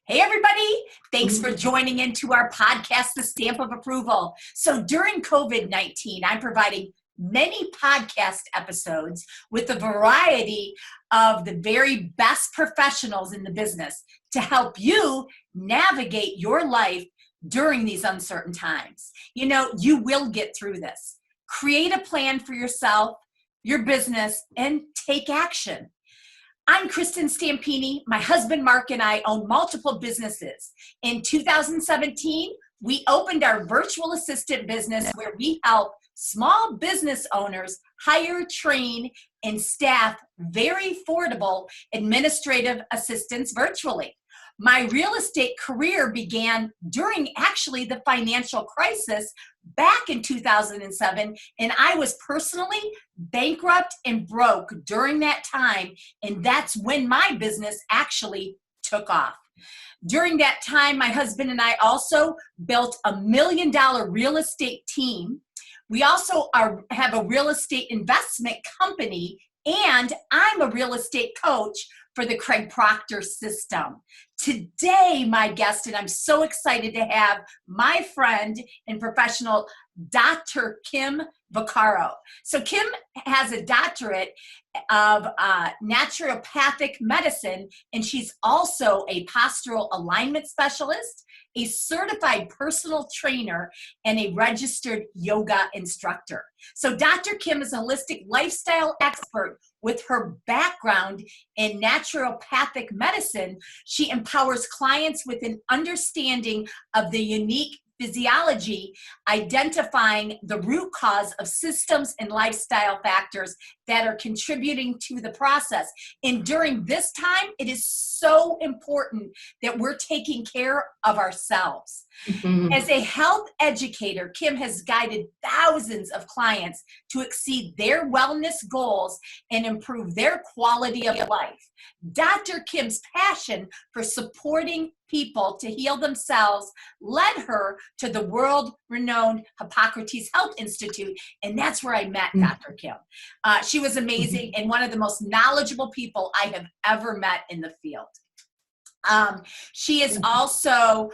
Hey, everybody. Thanks for joining into our podcast, The Stamp of Approval. So during COVID-19, I'm providing many podcast episodes with a variety of the very best professionals in the business to help you navigate your life during these uncertain times. You know, you will get through this. Create a plan for yourself, your business, and take action. I'm Kristin Stampini. My husband, Mark, and I own multiple businesses. In 2017, we opened our virtual assistant business where we help small business owners hire, train, and staff very affordable administrative assistants virtually. My real estate career began during actually the financial crisis back in 2007, and I was personally bankrupt and broke during that time, and that's when my business actually took off. During that time, my husband and I also built $1 million real estate team. We also have a real estate investment company, and I'm a real estate coach for the Craig Proctor system. Today, my guest, and I'm so excited to have my friend and professional, Dr. Kim Vaccaro. So Kim has a doctorate of naturopathic medicine, and she's also a postural alignment specialist, a certified personal trainer, and a registered yoga instructor. So Dr. Kim is a holistic lifestyle expert. With her background in naturopathic medicine, she empowers clients with an understanding of the unique physiology, identifying the root cause of systems and lifestyle factors that are contributing to the process. And during this time, it is so important that we're taking care of ourselves. Mm-hmm. As a health educator, Kim has guided thousands of clients to exceed their wellness goals and improve their quality of life. Dr. Kim's passion for supporting people to heal themselves led her to the world-renowned Hippocrates Health Institute, and that's where I met Dr. Kim. She was amazing and one of the most knowledgeable people I have ever met in the field. She is also,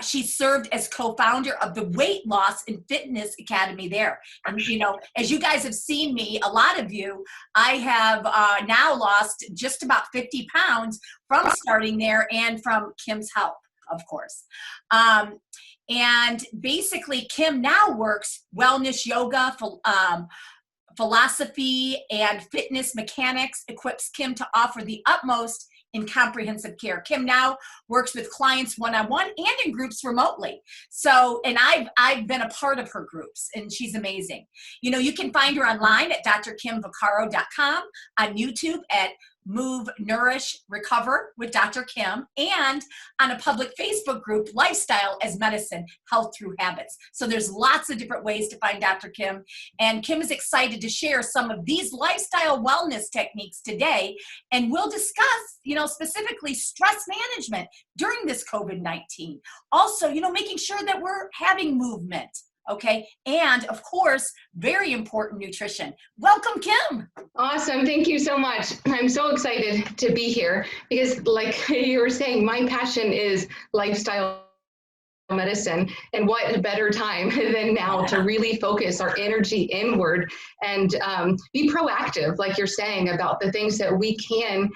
she served as co-founder of the Weight Loss and Fitness Academy there. And, you know, as you guys have seen me, a lot of you, I have now lost just about 50 pounds from starting there and from Kim's help, of course. And basically, Kim now works wellness yoga, philosophy, and fitness mechanics, equips Kim to offer the utmost in comprehensive care. Kim now works with clients one-on-one and in groups remotely. So, and I've been a part of her groups, and she's amazing. You know, you can find her online at drkimvaccaro.com, on YouTube at Move, Nourish, Recover with Dr. Kim, and on a public Facebook group, Lifestyle as Medicine, Health Through Habits. So there's lots of different ways to find Dr. Kim, and Kim is excited to share some of these lifestyle wellness techniques today, and we'll discuss, you know, specifically stress management during this COVID-19. Also, you know, making sure that we're having movement. Okay. And of course, very important, nutrition. Welcome, Kim. Awesome. Thank you so much. I'm so excited to be here because, like you were saying, my passion is lifestyle medicine, and what better time than now to really focus our energy inward and be proactive, like you're saying, about the things that we can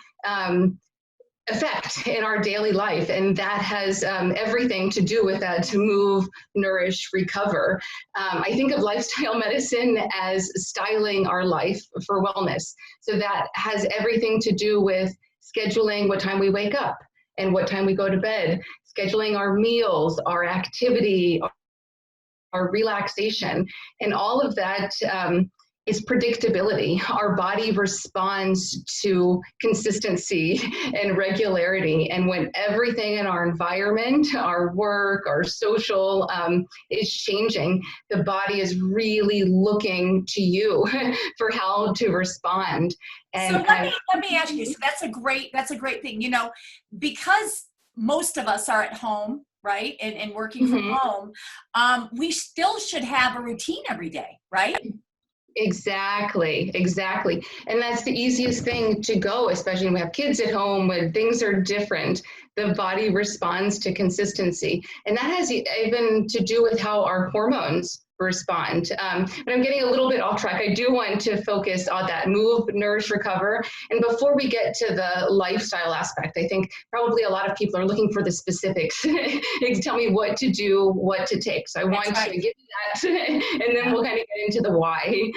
effect in our daily life, and that has everything to do with that, to move, nourish, recover. I think of lifestyle medicine as styling our life for wellness. So that has everything to do with scheduling what time we wake up and what time we go to bed, scheduling our meals, our activity, our relaxation, and all of that is predictability. Our body responds to consistency and regularity. And when everything in our environment, our work, our social is changing, the body is really looking to you for how to respond. And so let me ask you, so that's a great thing, you know, because most of us are at home, right? And working from home, we still should have a routine every day, right? Exactly. And that's the easiest thing to go, especially when we have kids at home, when things are different. the body responds to consistency. And that has even to do with how our hormones respond. But I'm getting a little bit off track. I do want to focus on that move, nourish, recover. And before we get to the lifestyle aspect, I think probably a lot of people are looking for the specifics. Tell me what to do, what to take. So I want to give you that, and then we'll kind of get into the why.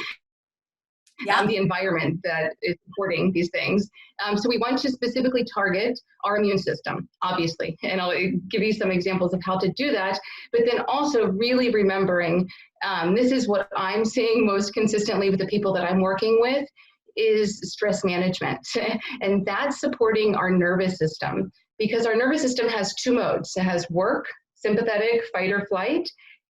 The environment that is supporting these things. So we want to specifically target our immune system, obviously, and I'll give you some examples of how to do that, but then also really remembering, this is what I'm seeing most consistently with the people that I'm working with, is stress management. And that's supporting our nervous system, because our nervous system has two modes. It has work, sympathetic, fight or flight,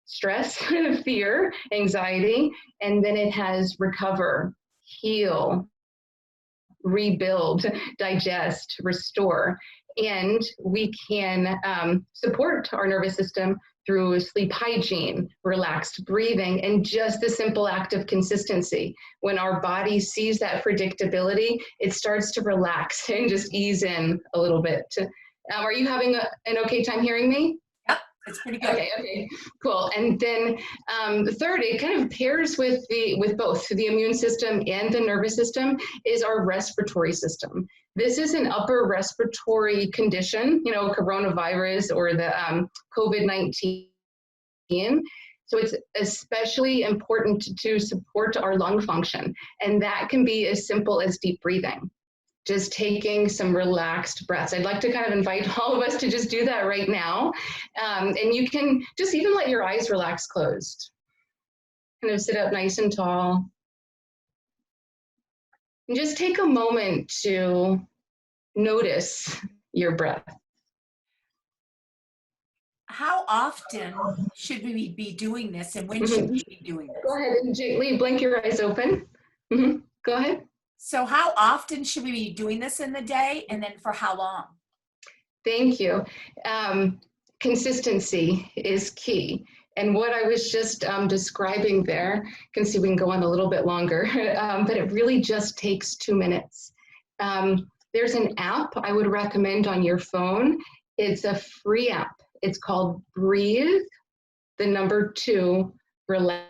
stress, fear, anxiety, and then it has recover, heal, rebuild, digest, restore. And we can support our nervous system through sleep hygiene, relaxed breathing, and just the simple act of consistency. When our body sees that predictability, it starts to relax and just ease in a little bit. Are you having an okay time hearing me? It's pretty good. Okay, cool. And then the third, it kind of pairs with both the immune system and the nervous system, is our respiratory system. This is an upper respiratory condition, coronavirus or the COVID-19. So it's especially important to support our lung function. And that can be as simple as deep breathing. Just taking some relaxed breaths. I'd like to kind of invite all of us to just do that right now. And you can just even let your eyes relax closed. Kind of sit up nice and tall. And just take a moment to notice your breath. How often should we be doing this, and when should we be doing this? Go ahead and gently blink your eyes open. Go ahead. So how often should we be doing this in the day, and then for how long? Thank you. Consistency is key. And what I was just describing there, you can see we can go on a little bit longer, but it really just takes 2 minutes. There's an app I would recommend on your phone. It's a free app. It's called Breathe, the number 2, Relax.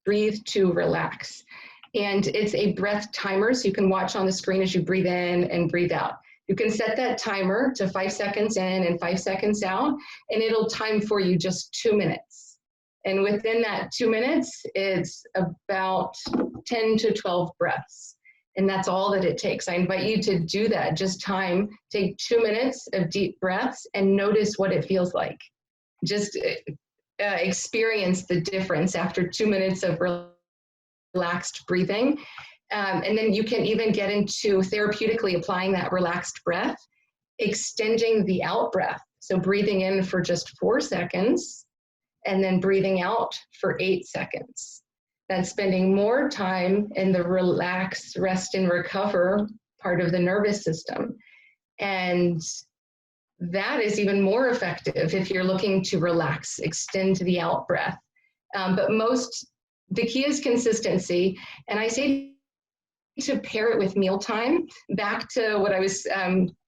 Breathe to Relax. And it's a breath timer, so you can watch on the screen as you breathe in and breathe out. You can set that timer to 5 seconds in and 5 seconds out, and it'll time for you just 2 minutes. And within that 2 minutes, it's about 10 to 12 breaths. And that's all that it takes. I invite you to do that. Just take 2 minutes of deep breaths and notice what it feels like. Just experience the difference after 2 minutes of relaxed breathing. And then you can even get into therapeutically applying that relaxed breath, extending the out breath. So breathing in for just 4 seconds and then breathing out for 8 seconds. That's spending more time in the relax, rest, and recover part of the nervous system. And that is even more effective if you're looking to relax, extend the out breath. But the key is consistency. And I say to pair it with mealtime, back to what I was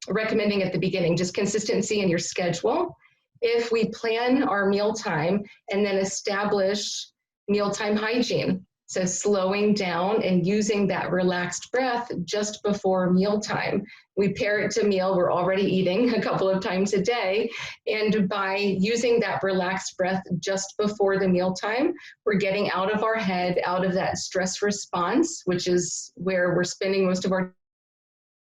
recommending at the beginning, just consistency in your schedule. If we plan our mealtime and then establish mealtime hygiene, so slowing down and using that relaxed breath just before mealtime. We pair it to meal, we're already eating a couple of times a day, and by using that relaxed breath just before the mealtime, we're getting out of our head, out of that stress response, which is where we're spending most of our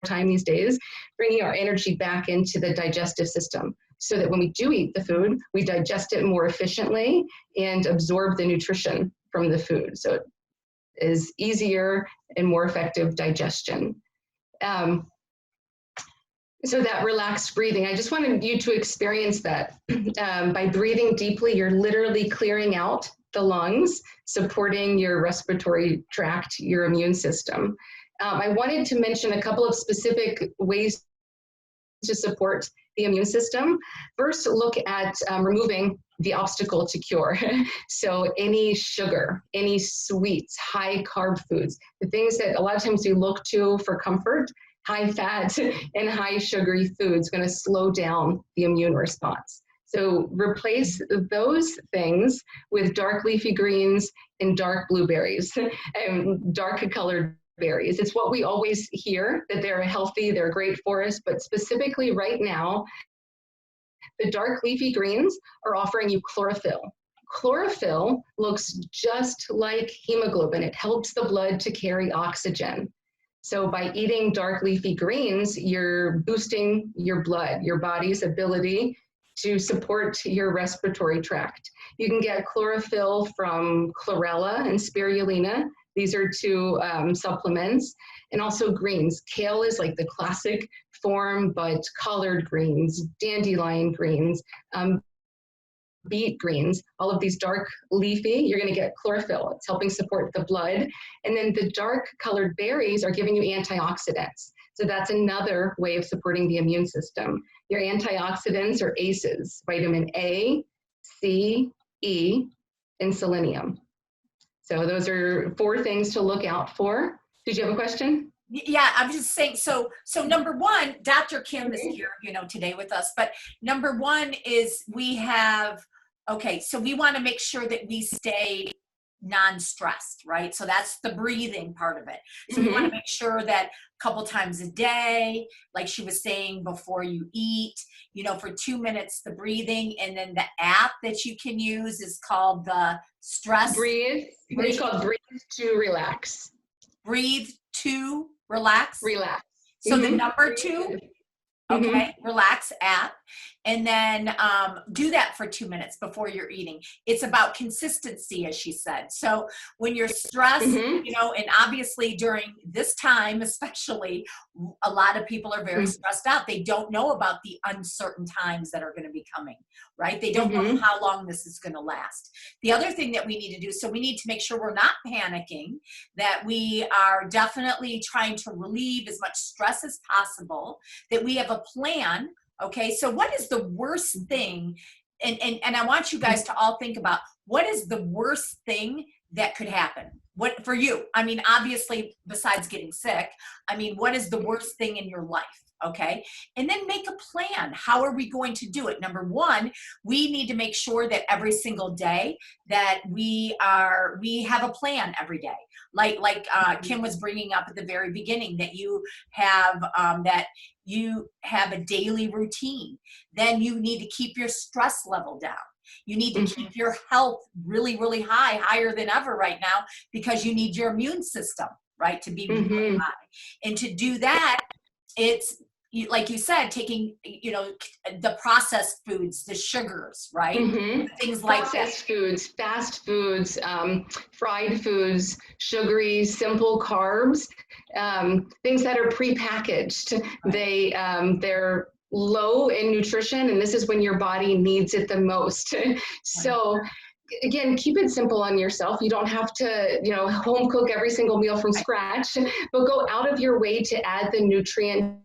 time these days, bringing our energy back into the digestive system, so that when we do eat the food, we digest it more efficiently and absorb the nutrition from the food. So it is easier and more effective digestion. So that relaxed breathing, I just wanted you to experience that. By breathing deeply, you're literally clearing out the lungs, supporting your respiratory tract, your immune system. I wanted to mention a couple of specific ways to support the immune system. First, look at removing the obstacle to cure. So any sugar, any sweets, high carb foods, the things that a lot of times we look to for comfort high fat and high sugary foods going to slow down the immune response. So replace those things with dark leafy greens and dark blueberries and dark colored berries. It's what we always hear, that they're healthy, they're great for us, but specifically right now, the dark leafy greens are offering you chlorophyll. Chlorophyll looks just like hemoglobin. It helps the blood to carry oxygen. So by eating dark leafy greens, you're boosting your blood, your body's ability to support your respiratory tract. You can get chlorophyll from chlorella and spirulina. These are two supplements, and also greens. Kale is like the classic form, but collard greens, dandelion greens, beet greens, all of these dark leafy, you're going to get chlorophyll. It's helping support the blood. And then the dark colored berries are giving you antioxidants. So that's another way of supporting the immune system. Your antioxidants are ACEs, vitamin A, C, E, and selenium. So those are 4 things to look out for. Did you have a question? Yeah, I'm just saying, so number one, Dr. Kim is here, today with us, but number one is we have, so we want to make sure that we stay non-stressed, right? So that's the breathing part of it. So we want to make sure that a couple times a day, like she was saying, before you eat, for 2 minutes, the breathing, and then the app that you can use is called the stress. Breathe. It's called Breathe to Relax. Breathe to relax. Relax. So the number 2, relax app, and then do that for 2 minutes before you're eating. It's about consistency, as she said. So when you're stressed, and obviously during this time, especially, a lot of people are very stressed out. They don't know about the uncertain times that are going to be coming, right? They don't know how long this is going to last. The other thing that we need to do, so we need to make sure we're not panicking, that we are definitely trying to relieve as much stress as possible, that we have a plan. Okay, so what is the worst thing, and I want you guys to all think about, what is the worst thing that could happen? What for you? I mean, obviously, besides getting sick, what is the worst thing in your life? Okay, and then make a plan. How are we going to do it? Number one, we need to make sure that every single day that we have a plan every day. Like Kim was bringing up at the very beginning, that you have a daily routine. Then you need to keep your stress level down. You need to keep your health really, really high, higher than ever right now, because you need your immune system, right, to be really high. And to do that, it's, like you said, taking, the processed foods, the sugars, right? Things like processed foods, fast foods, fried foods, sugary, simple carbs, things that are prepackaged. Right. They're low in nutrition, and this is when your body needs it the most. So again, keep it simple on yourself. You don't have to, home cook every single meal from scratch, but go out of your way to add the nutrient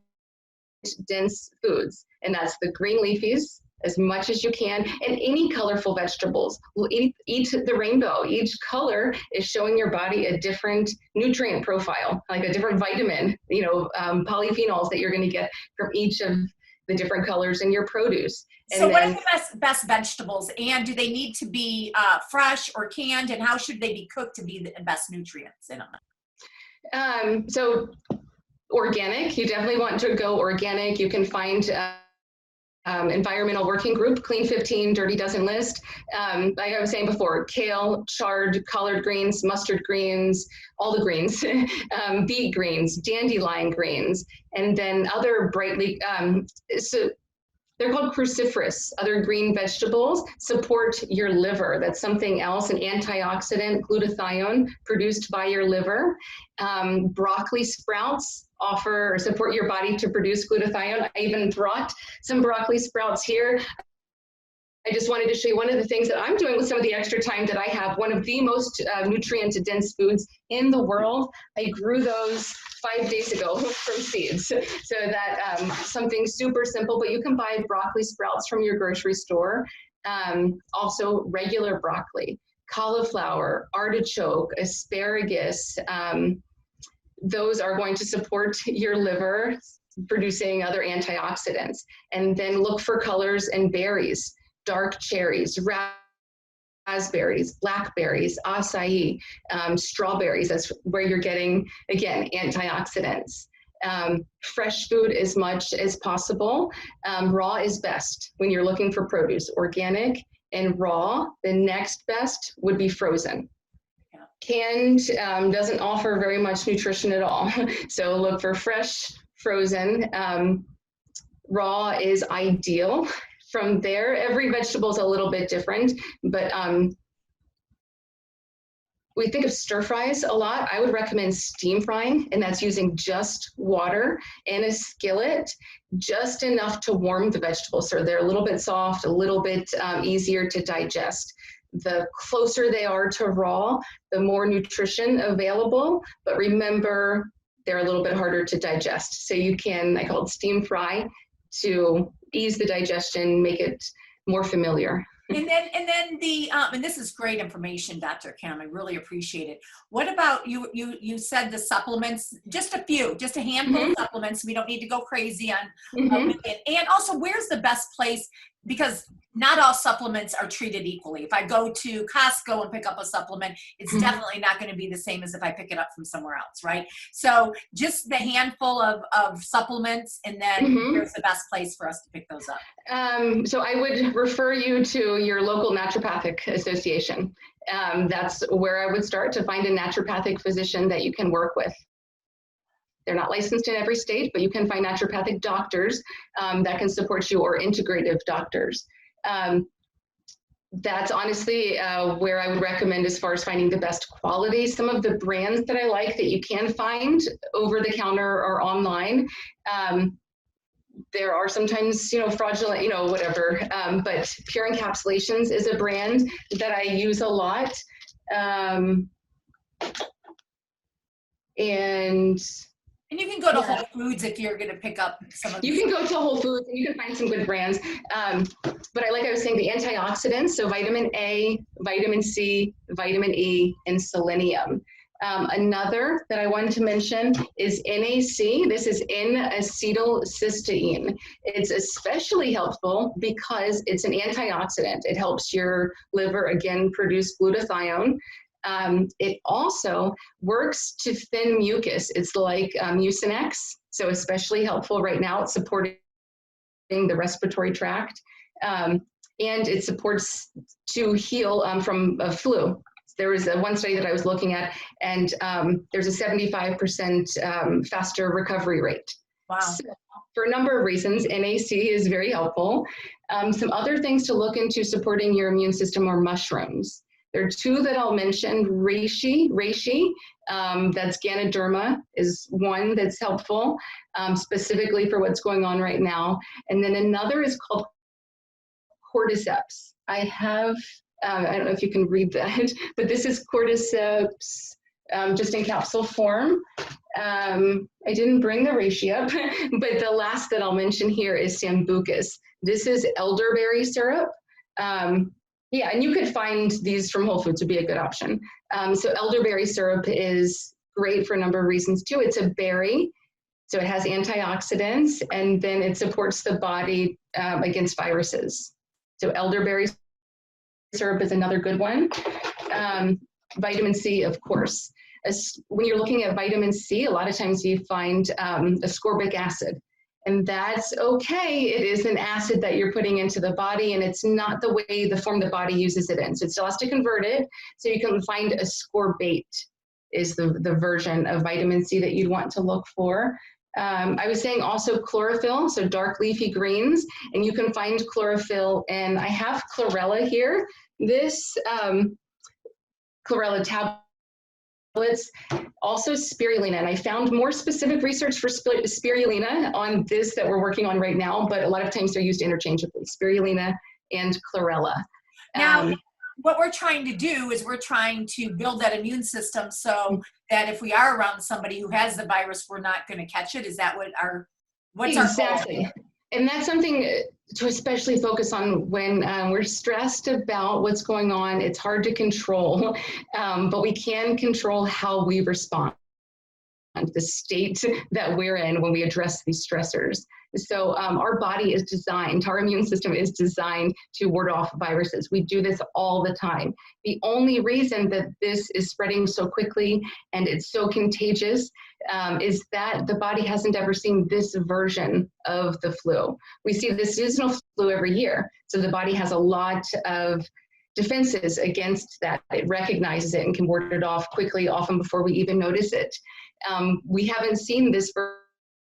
dense foods, and that's the green leafies as much as you can, and any colorful vegetables. Eat the rainbow. Each color is showing your body a different nutrient profile, like a different vitamin, polyphenols that you're going to get from each of the different colors in your produce. So what are the best vegetables, and do they need to be fresh or canned, and how should they be cooked to be the best nutrients in them? So organic, you definitely want to go organic. You can find environmental working group, Clean 15, Dirty Dozen list. Like I was saying before, kale, chard, collard greens, mustard greens, all the greens, beet greens, dandelion greens, and then other brightly, so they're called cruciferous. Other green vegetables support your liver. That's something else, an antioxidant, glutathione, produced by your liver. Broccoli sprouts offer or support your body to produce glutathione. I even brought some broccoli sprouts here. I just wanted to show you one of the things that I'm doing with some of the extra time that I have. One of the most nutrient-dense foods in the world. I grew those 5 days ago from seeds. So that something super simple, but you can buy broccoli sprouts from your grocery store. Also regular broccoli, cauliflower, artichoke, asparagus, those are going to support your liver producing other antioxidants. And then look for colors and berries, dark cherries, raspberries, blackberries, acai, strawberries. That's where you're getting, again, antioxidants. Fresh food as much as possible. Raw is best when you're looking for produce. Organic and raw, the next best would be frozen. Canned doesn't offer very much nutrition at all. So look for fresh, frozen. Raw is ideal. From there, every vegetable is a little bit different, but we think of stir fries a lot. I would recommend steam frying, and that's using just water in a skillet, just enough to warm the vegetables so they're a little bit soft, a little bit easier to digest. The closer they are to raw, the more nutrition available, but remember, they're a little bit harder to digest. So you can, I call it steam fry, to ease the digestion, make it more familiar. And then the and this is great information, Dr. Kim. I really appreciate it. What about you said the supplements, just a few, just a handful of supplements. We don't need to go crazy on and also, where's the best place? Because not all supplements are treated equally. If I go to Costco and pick up a supplement, it's definitely not going to be the same as if I pick it up from somewhere else, right? So just the handful of supplements, and then here's the best place for us to pick those up. So I would refer you to your local naturopathic association. That's where I would start to find a naturopathic physician that you can work with. They're not licensed in every state, but you can find naturopathic doctors that can support you, or integrative doctors. That's honestly where I would recommend as far as finding the best quality. Some of the brands that I like that you can find over the counter or online, there are sometimes, fraudulent, whatever, but Pure Encapsulations is a brand that I use a lot. And you can go to Whole Foods if you're going to pick up some of these. You can go to Whole Foods and you can find some good brands. But I was saying, the antioxidants, so vitamin A, vitamin C, vitamin E, and selenium. Another that I wanted to mention is NAC. This is N-acetylcysteine. It's especially helpful because it's an antioxidant. It helps your liver, again, produce glutathione. It also works to thin mucus. It's like Mucinex, so especially helpful right now. It's supporting the respiratory tract, and it supports to heal from a flu. There was one study that I was looking at, and there's a 75% faster recovery rate. Wow. So, for a number of reasons, NAC is very helpful. Some other things to look into supporting your immune system are mushrooms. There are two that I'll mention. Reishi, that's Ganoderma, is one that's helpful, specifically for what's going on right now. And then another is called cordyceps. I don't know if you can read that, but this is cordyceps just in capsule form. I didn't bring the reishi up, but the last that I'll mention here is Sambucus. This is elderberry syrup. Yeah, and you could find these from Whole Foods, would be a good option. So elderberry syrup is great for a number of reasons too. It's a berry, so it has antioxidants, and then it supports the body against viruses. So elderberry syrup is another good one. Vitamin C, of course. When you're looking at vitamin C, a lot of times you find ascorbic acid. And that's okay. It is an acid that you're putting into the body, and it's not the form the body uses it in. So it still has to convert it. So you can find ascorbate is the version of vitamin C that you'd want to look for. I was saying also chlorophyll, so dark leafy greens, and you can find chlorophyll, and I have chlorella here. This chlorella tablets, also spirulina, and I found more specific research for spirulina on this that we're working on right now, but a lot of times they're used interchangeably, spirulina and chlorella. Now, what we're trying to do is we're trying to build that immune system so that if we are around somebody who has the virus, we're not going to catch it. Is that what's exactly. our goal? And that's something to especially focus on when we're stressed about what's going on. It's hard to control, but we can control how we respond. the state that we're in when we address these stressors. So our body is designed, our immune system is designed to ward off viruses. We do this all the time. The only reason that this is spreading so quickly and it's so contagious is that the body hasn't ever seen this version of the flu. We see the seasonal flu every year. So the body has a lot of defenses against that. It recognizes it and can ward it off quickly, often before we even notice it. We haven't seen this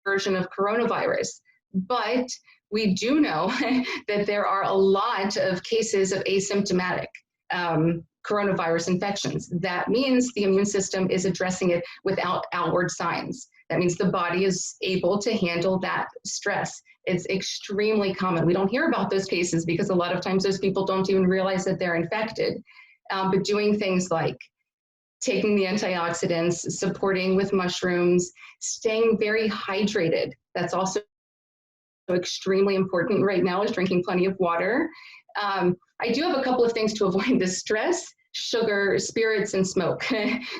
version of coronavirus, but we do know that there are a lot of cases of asymptomatic coronavirus infections. That means the immune system is addressing it without outward signs. That means the body is able to handle that stress. It's extremely common. We don't hear about those cases because a lot of times those people don't even realize that they're infected. But doing things like taking the antioxidants, supporting with mushrooms, staying very hydrated. That's also extremely important right now, is drinking plenty of water. I do have a couple of things to avoid the stress: sugar, spirits, and smoke.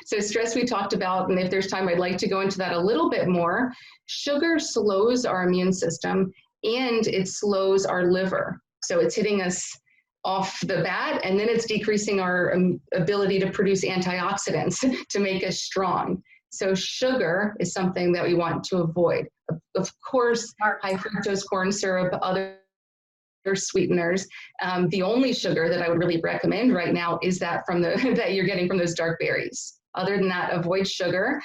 So stress we talked about, and if there's time, I'd like to go into that a little bit more. Sugar slows our immune system and it slows our liver. So it's hitting us off the bat, and then it's decreasing our ability to produce antioxidants to make us strong. So sugar is something that we want to avoid. Of course, high fructose corn syrup, other sweeteners. The only sugar that I would really recommend right now is that from that you're getting from those dark berries. Other than that, avoid sugar.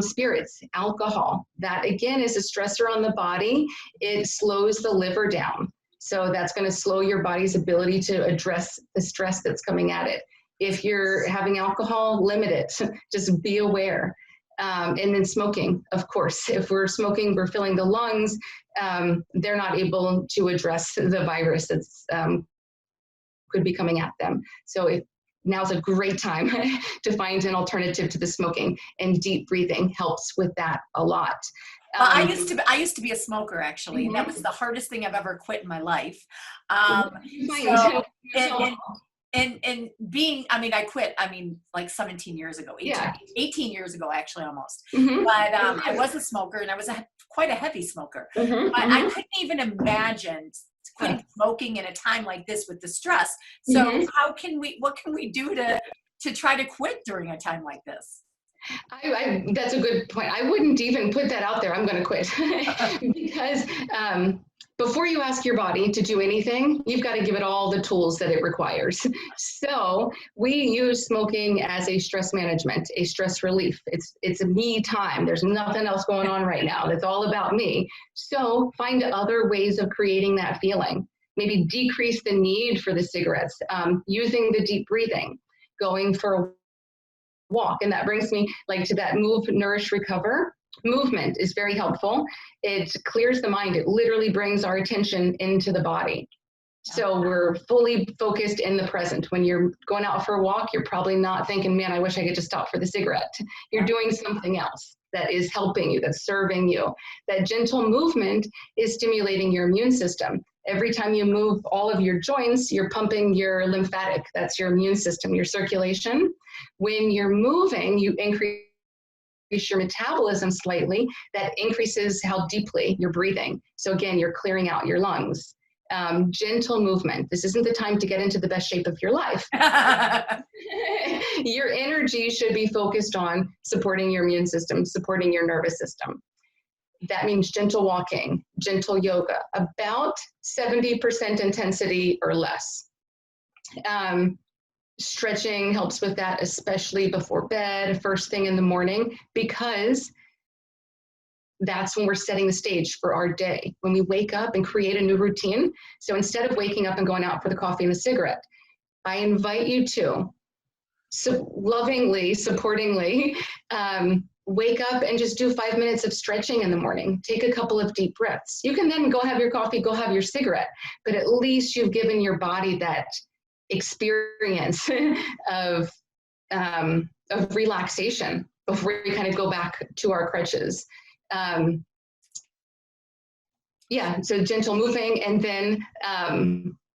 Spirits, alcohol. That again is a stressor on the body. It slows the liver down. So that's going to slow your body's ability to address the stress that's coming at it. If you're having alcohol, limit it. Just be aware. And then smoking, of course. If we're smoking, we're filling the lungs. They're not able to address the virus that's could be coming at them. So now's a great time to find an alternative to the smoking, and deep breathing helps with that a lot. I used to be a smoker, actually, and that was the hardest thing I've ever quit in my life. And being, I mean, I quit, like 17 years ago, 18 years ago, actually, almost. Mm-hmm. But I was a smoker, and I was quite a heavy smoker. Mm-hmm. But I couldn't even imagine quitting smoking in a time like this with the stress. So what can we do to try to quit during a time like this? That's a good point. I wouldn't even put that out there, I'm going to quit. Because before you ask your body to do anything, you've got to give it all the tools that it requires. So we use smoking as a stress management, a stress relief. It's a me time. There's nothing else going on right now. It's all about me. So find other ways of creating that feeling. Maybe decrease the need for the cigarettes, using the deep breathing, going for a walk. And that brings me to that move, nourish, recover. Movement is very helpful. It clears the mind. It literally brings our attention into the body. So we're fully focused in the present. When you're going out for a walk, you're probably not thinking, man, I wish I could just stop for the cigarette. You're doing something else that is helping you, that's serving you. That gentle movement is stimulating your immune system. Every time you move all of your joints, you're pumping your lymphatic. That's your immune system, your circulation. When you're moving, you increase your metabolism slightly. That increases how deeply you're breathing. So again, you're clearing out your lungs. Gentle movement. This isn't the time to get into the best shape of your life. Your energy should be focused on supporting your immune system, supporting your nervous system. That means gentle walking, gentle yoga, about 70% intensity or less. Stretching helps with that, especially before bed, first thing in the morning, because that's when we're setting the stage for our day. When we wake up and create a new routine. So instead of waking up and going out for the coffee and the cigarette, I invite you to lovingly, supportingly, wake up and just do 5 minutes of stretching in the morning. Take a couple of deep breaths. You can then go have your coffee, go have your cigarette, but at least you've given your body that experience of relaxation before we kind of go back to our crutches. So gentle moving, and then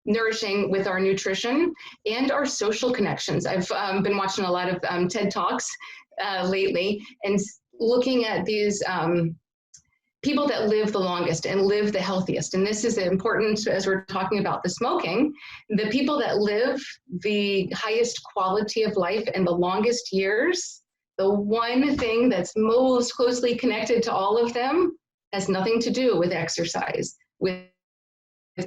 nourishing with our nutrition and our social connections. I've been watching a lot of TED Talks lately, and looking at these people that live the longest and live the healthiest. And this is important as we're talking about the smoking. The people that live the highest quality of life and the longest years, the one thing that's most closely connected to all of them has nothing to do with exercise, with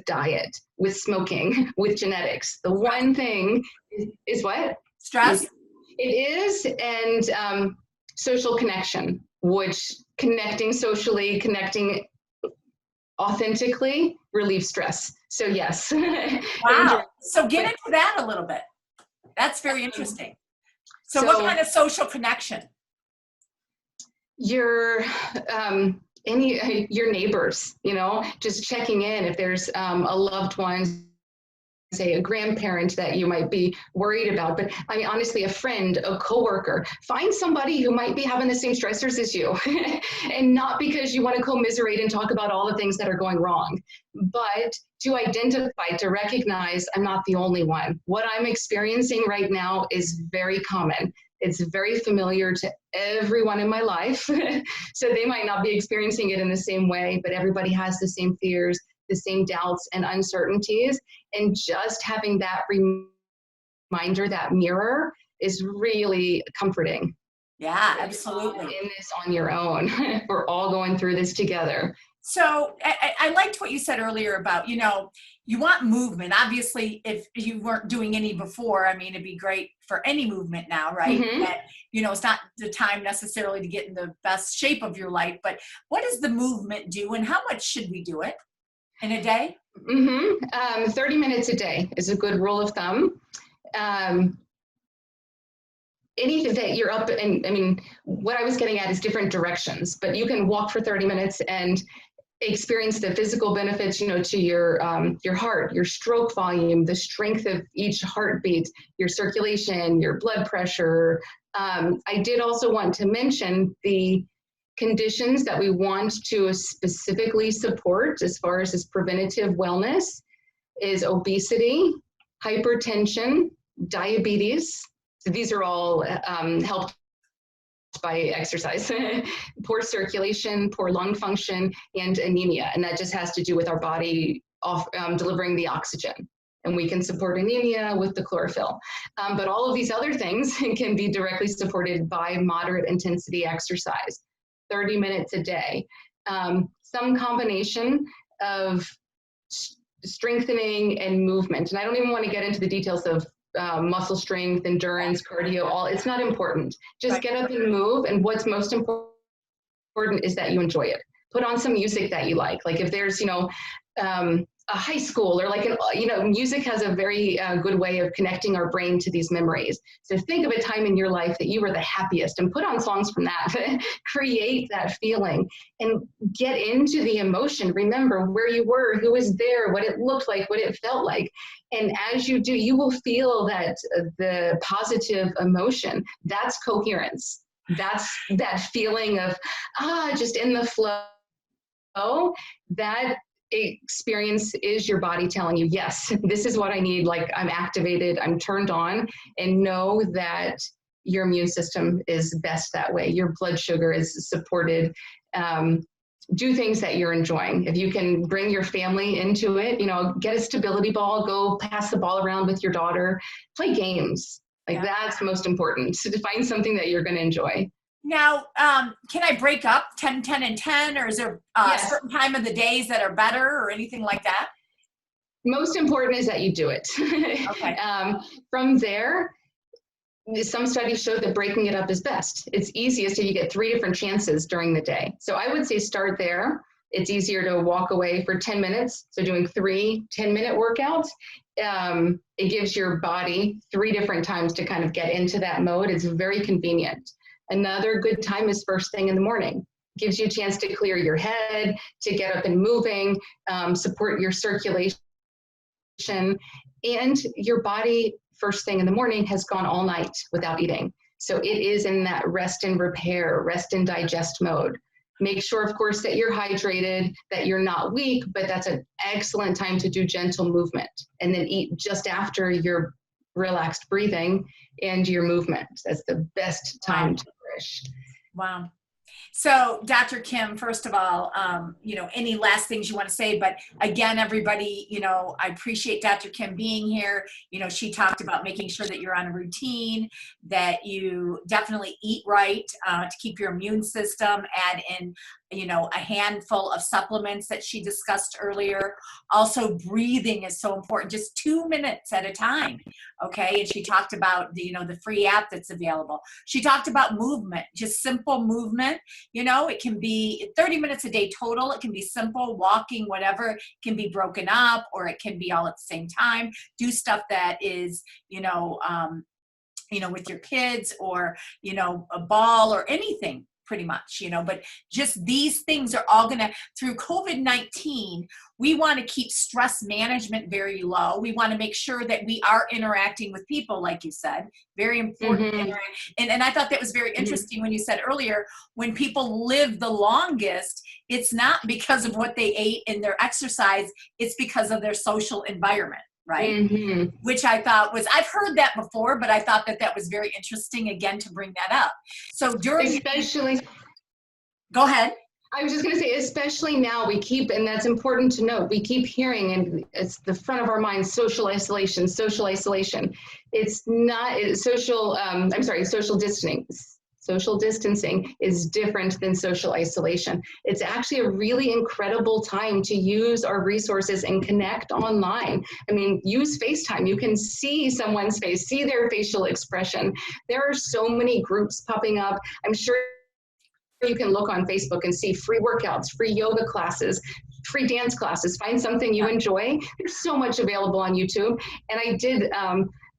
diet, with smoking, with genetics. The one thing is what? Stress? It is, and social connection, which connecting socially, connecting authentically relieves stress. So yes. Wow. So get into that a little bit. That's very interesting. So what kind of social connection? Your neighbors, just checking in if there's a loved one, say a grandparent that you might be worried about, but I mean, honestly, a friend, a coworker, find somebody who might be having the same stressors as you and not because you want to commiserate and talk about all the things that are going wrong, but to identify, to recognize I'm not the only one. What I'm experiencing right now is very common. It's very familiar to everyone in my life. So they might not be experiencing it in the same way, but everybody has the same fears, the same doubts and uncertainties. And just having that reminder, that mirror, is really comforting. Yeah, absolutely. You're not in this on your own. We're all going through this together. So I liked what you said earlier about, you want movement. Obviously, if you weren't doing any before, I mean, it'd be great for any movement now, right? Mm-hmm. That, it's not the time necessarily to get in the best shape of your life, but what does the movement do and how much should we do it in a day? 30 minutes a day is a good rule of thumb. Anything that you're up, and I mean, what I was getting at is different directions, but you can walk for 30 minutes and experience the physical benefits, to your heart, your stroke volume, the strength of each heartbeat, your circulation, your blood pressure. I did also want to mention the conditions that we want to specifically support as far as this preventative wellness is obesity, hypertension, diabetes. So these are all helped by exercise. Poor circulation, poor lung function, and anemia. And that just has to do with our body delivering the oxygen. And we can support anemia with the chlorophyll. But all of these other things can be directly supported by moderate intensity exercise, 30 minutes a day. Some combination of strengthening and movement. And I don't even want to get into the details of muscle strength, endurance, cardio, it's not important. Just get up and move. And what's most important is that you enjoy it. Put on some music that you like. Like if there's, a high school or music has a very good way of connecting our brain to these memories. So think of a time in your life that you were the happiest and put on songs from that, create that feeling and get into the emotion. Remember where you were, who was there, what it looked like, what it felt like. And as you do, you will feel that the positive emotion, that's coherence. That's that feeling of, just in the flow, that experience is your body telling you, yes, this is what I need. Like I'm activated, I'm turned on, and know that your immune system is best that way. Your blood sugar is supported. Do things that you're enjoying. If you can bring your family into it, get a stability ball, go pass the ball around with your daughter, play games. That's most important. So to find something that you're going to enjoy. Now, can I break up 10, 10, and 10, or is there a certain time of the days that are better or anything like that? Most important is that you do it. Okay. From there, some studies show that breaking it up is best. It's easiest if you get 3 different chances during the day. So I would say start there. It's easier to walk away for 10 minutes. So doing 3 10-minute workouts, it gives your body 3 different times to kind of get into that mode. It's very convenient. Another good time is first thing in the morning. Gives you a chance to clear your head, to get up and moving, support your circulation, and your body first thing in the morning has gone all night without eating. So it is in that rest and repair, rest and digest mode. Make sure, of course, that you're hydrated, that you're not weak, but that's an excellent time to do gentle movement. And then eat just after your relaxed breathing and your movement. That's the best time to nourish. Wow. So, Dr. Kim, first of all, any last things you want to say? But again, everybody, I appreciate Dr. Kim being here. She talked about making sure that you're on a routine, that you definitely eat right to keep your immune system, add in, a handful of supplements that she discussed earlier. Also, breathing is so important, just 2 minutes at a time. Okay. And she talked about the free app that's available. She talked about movement, just simple movement. It can be 30 minutes a day total. It can be simple, walking, whatever. It can be broken up, or it can be all at the same time. Do stuff that is, with your kids, or, a ball or anything, pretty much, but just these things are all going to, through COVID-19, we want to keep stress management very low. We want to make sure that we are interacting with people, like you said, very important. And I thought that was very interesting when you said earlier, when people live the longest, it's not because of what they ate and their exercise, it's because of their social environment. Right? Which I thought was, I've heard that before, but I thought that was very interesting, again, to bring that up. So go ahead. I was just going to say, especially now and that's important to note, we keep hearing, and it's the front of our minds, social isolation. It's not social distancing. Social distancing is different than social isolation. It's actually a really incredible time to use our resources and connect online. I mean, use FaceTime. You can see someone's face, see their facial expression. There are so many groups popping up. I'm sure you can look on Facebook and see free workouts, free yoga classes, free dance classes. Find something you enjoy. There's so much available on YouTube. And I did,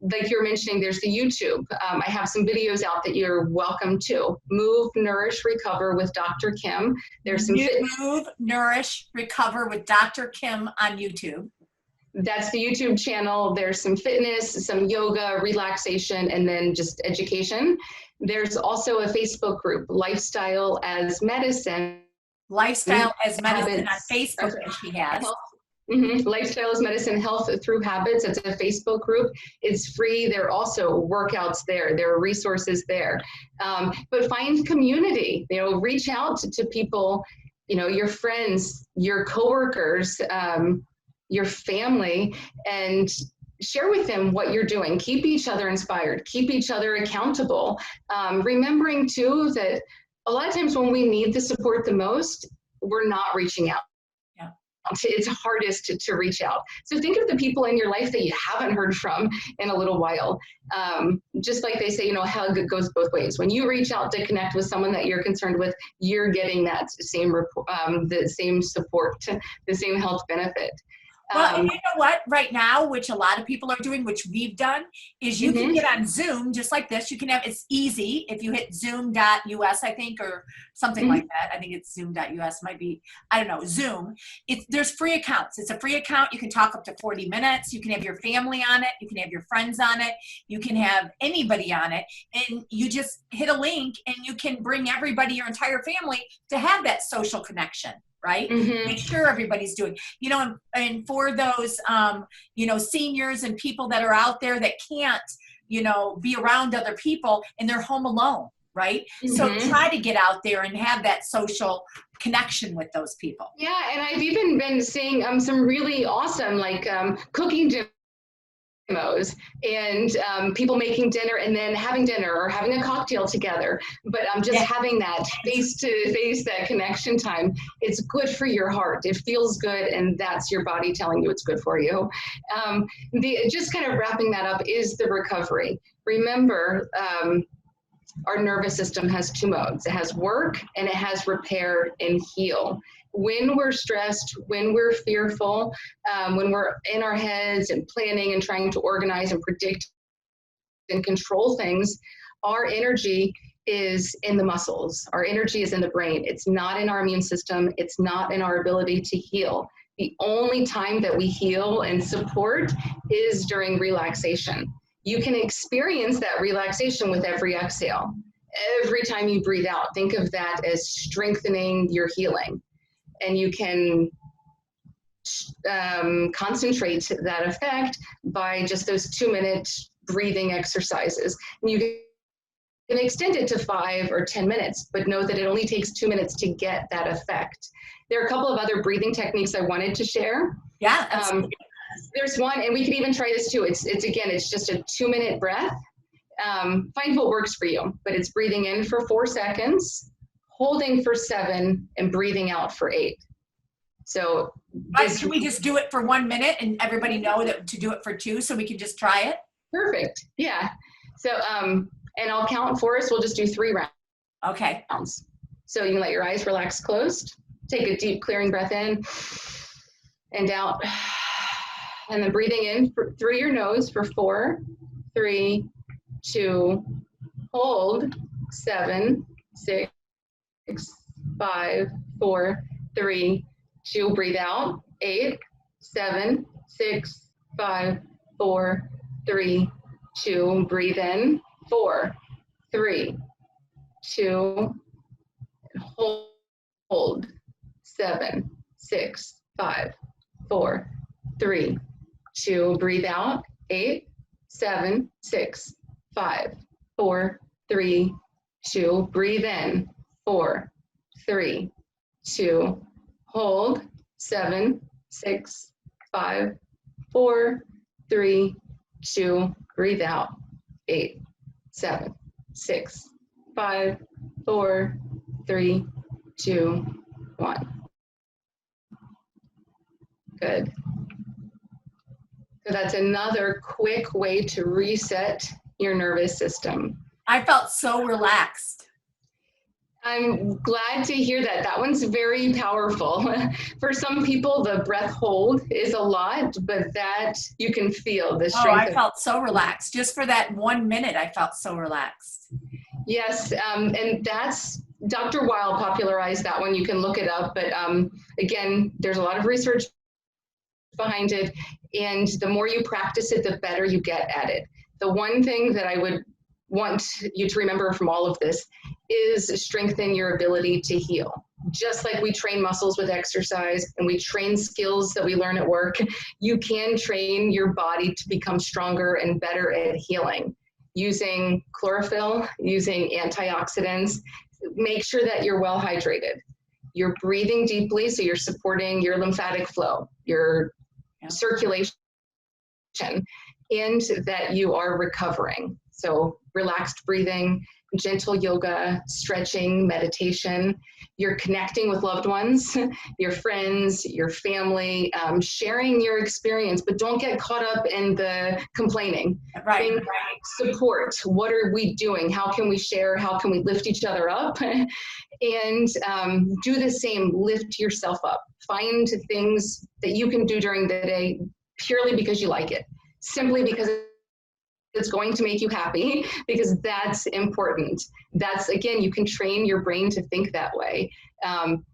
like you're mentioning, there's the YouTube. I have some videos out that you're welcome to. Move, Nourish, Recover with Dr. Kim. There's some Move, Nourish, Recover with Dr. Kim on YouTube. That's the YouTube channel. There's some fitness, some yoga, relaxation, and then just education. There's also a Facebook group, Lifestyle as Medicine. Lifestyle as Medicine on Facebook, that she has. Lifestyle as Medicine, Health Through Habits. It's a Facebook group. It's free. There are also workouts there. There are resources there. But find community. Reach out to people, your friends, your coworkers, your family, and share with them what you're doing. Keep each other inspired. Keep each other accountable. Remembering too that a lot of times when we need the support the most, we're not reaching out. It's hardest to reach out. So think of the people in your life that you haven't heard from in a little while. Just like they say, a hug goes both ways. When you reach out to connect with someone that you're concerned with, you're getting that same the same support, the same health benefit. Well, and you know what, right now, which a lot of people are doing, which we've done, is you can get on Zoom just like this. You can it's easy. If you hit zoom.us, I think, or something like that. I think it's zoom.us, might be, I don't know, Zoom. There's free accounts. It's a free account. You can talk up to 40 minutes. You can have your family on it. You can have your friends on it. You can have anybody on it. And you just hit a link and you can bring everybody, your entire family, to have that social connection. Right? Make sure everybody's doing, and for those, seniors and people that are out there that can't, be around other people and they're home alone, right? So try to get out there and have that social connection with those people. Yeah, and I've even been seeing some really awesome, cooking demos and people making dinner and then having dinner or having a cocktail together, but just having that face-to-face, that connection time. It's good for your heart. It feels good, and that's your body telling you it's good for you. Just kind of wrapping that up is the recovery. Remember, our nervous system has two modes. It has work and it has repair and heal. When we're stressed, when we're fearful, when we're in our heads and planning and trying to organize and predict and control things, our energy is in the muscles. Our energy is in the brain. It's not in our immune system. It's not in our ability to heal. The only time that we heal and support is during relaxation. You can experience that relaxation with every exhale. Every time you breathe out, think of that as strengthening your healing. And you can concentrate that effect by just those 2-minute breathing exercises. And you can extend it to 5 or 10 minutes, but know that it only takes 2 minutes to get that effect. There are a couple of other breathing techniques I wanted to share. Yeah. There's one, and we could even try this too. It's just a 2-minute breath. Find what works for you, but it's breathing in for 4 seconds, holding for 7, and breathing out for 8. So can we just do it for 1 minute and everybody know that to do it for 2 so we can just try it? Perfect. Yeah. So, and I'll count for us. We'll just do 3 rounds. Okay. So you can let your eyes relax closed. Take a deep clearing breath in and out. And then breathing in through your nose for 4, 3, 2, hold, 7, 6, 5, 4, 3, 2, breathe out, 8, 7, 6, 5, 4, 3, 2, breathe in, 4, 3, 2, hold, 7, 6, 5, 4, 3, 2, breathe out, 8, 7, 6, 5, 4, 3, 2, breathe in, 4, 3, 2, hold, 7, 6, 5, 4, 3, 2, breathe out, 8, 7, 6, 5, 4, 3, 2, 1. Good. So that's another quick way to reset your nervous system. I felt so relaxed. I'm glad to hear that. That one's very powerful. For some people, the breath hold is a lot, but that you can feel the strength. I felt so relaxed. Just for that 1 minute, I felt so relaxed. Yes, and that's Dr. Weil popularized that one. You can look it up, but again, there's a lot of research behind it, and the more you practice it, the better you get at it. The one thing that I would want you to remember from all of this is strengthen your ability to heal. Just like we train muscles with exercise and we train skills that we learn at work, you can train your body to become stronger and better at healing using chlorophyll, using antioxidants. Make sure that you're well hydrated. You're breathing deeply, so you're supporting your lymphatic flow, your circulation, and that you are recovering. So relaxed breathing, gentle yoga, stretching, meditation. You're connecting with loved ones, your friends, your family, sharing your experience, but don't get caught up in the complaining. Right. Think support. What are we doing? How can we share? How can we lift each other up? And do the same, lift yourself up. Find things that you can do during the day purely because you like it, simply because it's going to make you happy, because that's important. That's, again, you can train your brain to think that way. And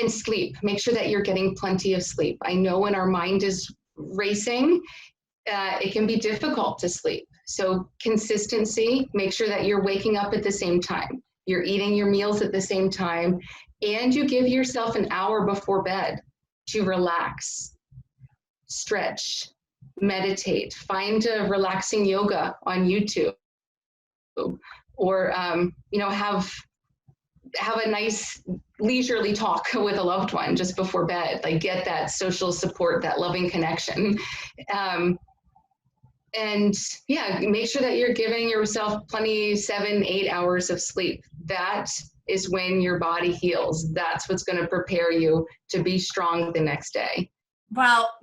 sleep, make sure that you're getting plenty of sleep. I know when our mind is racing, it can be difficult to sleep. So consistency, make sure that you're waking up at the same time, you're eating your meals at the same time, and you give yourself an hour before bed to relax, stretch, meditate, find a relaxing yoga on YouTube, or have a nice leisurely talk with a loved one just before bed. Like, get that social support, that loving connection. And yeah, make sure that you're giving yourself plenty, 7-8 hours of sleep. That is when your body heals. That's what's going to prepare you to be strong the next day. Well,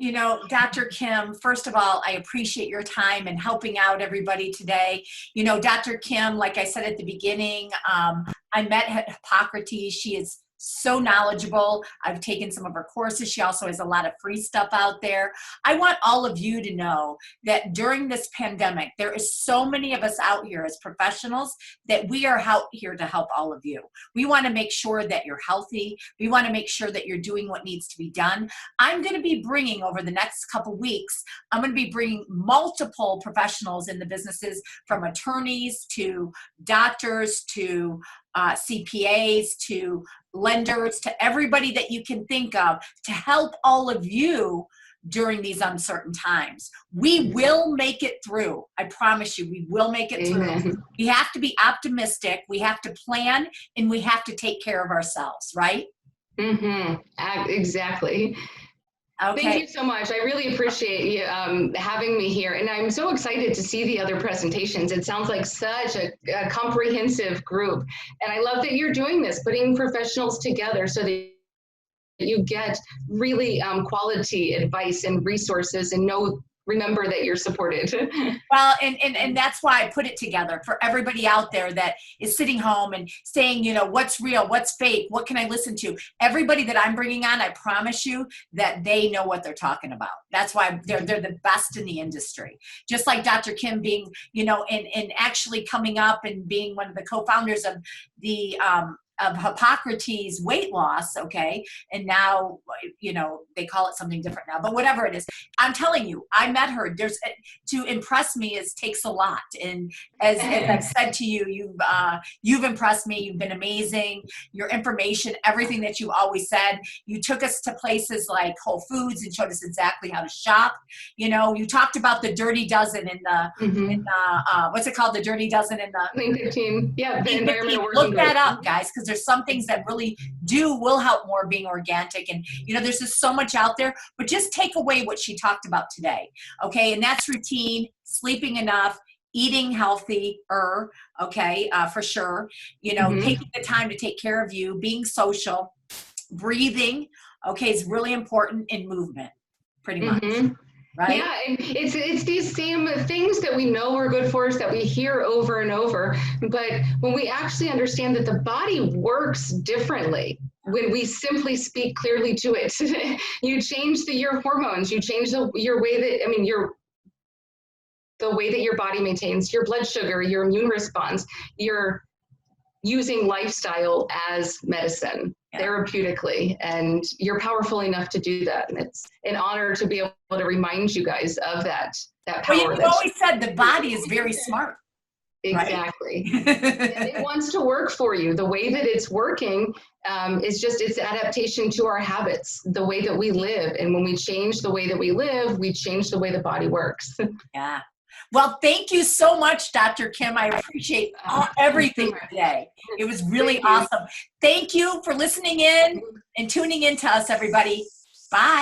Dr. Kim, first of all, I appreciate your time and helping out everybody today. Dr. Kim, like I said at the beginning, I met Hippocrates. She is so knowledgeable. I've taken some of her courses. She also has a lot of free stuff out there. I want all of you to know that during this pandemic, there is so many of us out here as professionals that we are out here to help all of you. We want to make sure that you're healthy. We want to make sure that you're doing what needs to be done. I'm going to be bringing, over the next couple weeks, I'm going to be bringing multiple professionals in the businesses, from attorneys to doctors to CPAs to lenders, to everybody that you can think of, to help all of you during these uncertain times. We will make it through. I promise you, we will make it Amen. through. We have to be optimistic. We have to plan, and we have to take care of ourselves, right? Exactly. Okay. Thank you so much. I really appreciate you having me here. And I'm so excited to see the other presentations. It sounds like such a comprehensive group. And I love that you're doing this, putting professionals together so that you get really quality advice and resources and remember that you're supported. Well, and that's why I put it together for everybody out there that is sitting home and saying, you know, what's real, what's fake, what can I listen to? Everybody that I'm bringing on, I promise you that they know what they're talking about. That's why they're the best in the industry. Just like Dr. Kim being, you know, and actually coming up and being one of the co-founders of the of Hippocrates weight loss, okay? And now, you know, they call it something different now, but whatever it is, I'm telling you, I met her. To impress me takes a lot. And as I've said to you, you've impressed me. You've been amazing. Your information, everything that you always said, you took us to places like Whole Foods and showed us exactly how to shop. You know, you talked about the Dirty Dozen in the, what's it called? The Dirty Dozen in the Link 15. Yeah, the environmental working Look that up, guys, because there's some things that really will help more being organic. And, you know, there's just so much out there, but just take away what she talked about today. Okay. And that's routine, sleeping enough, eating healthier. Okay. For sure. You know, taking the time to take care of you, being social, breathing. Okay. Is really important, in movement, pretty much. Right? Yeah, and it's these same things that we know are good for us that we hear over and over. But when we actually understand that the body works differently, when we simply speak clearly to it, you change your hormones, you change your way that, the way that your body maintains your blood sugar, your immune response, you're using lifestyle as medicine. Therapeutically, and you're powerful enough to do that, and it's an honor to be able to remind you guys of that power. Well, you've always said the body is very smart. Exactly. Right? And it wants to work for you. The way that it's working is just its adaptation to our habits, the way that we live. And when we change the way that we live, we change the way the body works. Yeah. Well, thank you so much, Dr. Kim. I appreciate everything today. It was really awesome. Thank you for listening in and tuning in to us, everybody. Bye.